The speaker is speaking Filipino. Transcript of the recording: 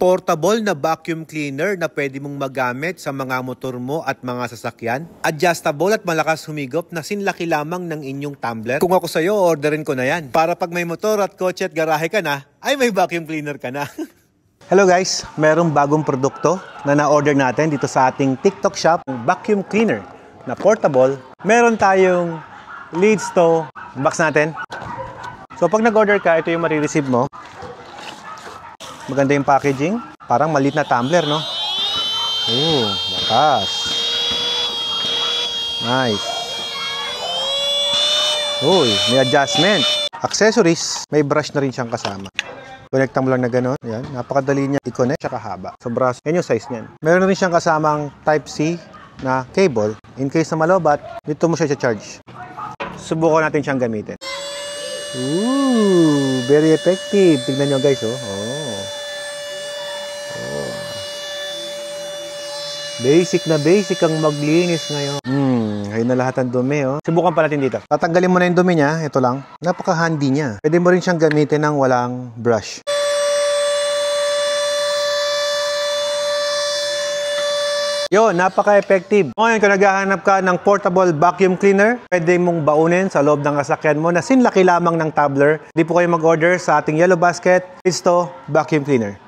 Portable na vacuum cleaner na pwede mong magamit sa mga motor mo at mga sasakyan. Adjustable at malakas humigop na sinlaki lamang ng inyong tumbler. Kung ako sa'yo, orderin ko na yan. Para pag may motor at kotse at garahe ka na, ay may vacuum cleaner ka na. Hello guys, merong bagong produkto na na-order natin dito sa ating TikTok shop. Vacuum cleaner na portable. Meron tayong leads to box natin. So pag nag-order ka, ito yung marireceive mo. Maganda yung packaging. Parang maliit na tumbler, no? Oh, lakas. Nice. Uy, may adjustment. Accessories, may brush na rin siyang kasama. Connectan mo lang na gano'n. Yan, napakadali niya i-connect, tsaka haba. So, brush, yan yung size niyan. Meron rin siyang kasamang Type-C na cable. In case na malobat, dito mo siya i-charge. Subukan natin siyang gamitin. Ooh, very effective. Tignan nyo guys, oh. Basic na basic ang maglinis ngayon. Ayun na lahat ng dumi, oh. Subukan pa natin dito. Tatanggalin mo na yung dumi niya. Ito lang. Napaka-handy niya. Pwede mo rin siyang gamitin ng walang brush. Yun, napaka-effective. Ngayon, kung naghahanap ka ng portable vacuum cleaner, pwede mong baunin sa loob ng sasakyan mo na sinlaki lamang ng tumbler. Di po kayo mag-order sa ating Yellow Basket. It's to vacuum cleaner.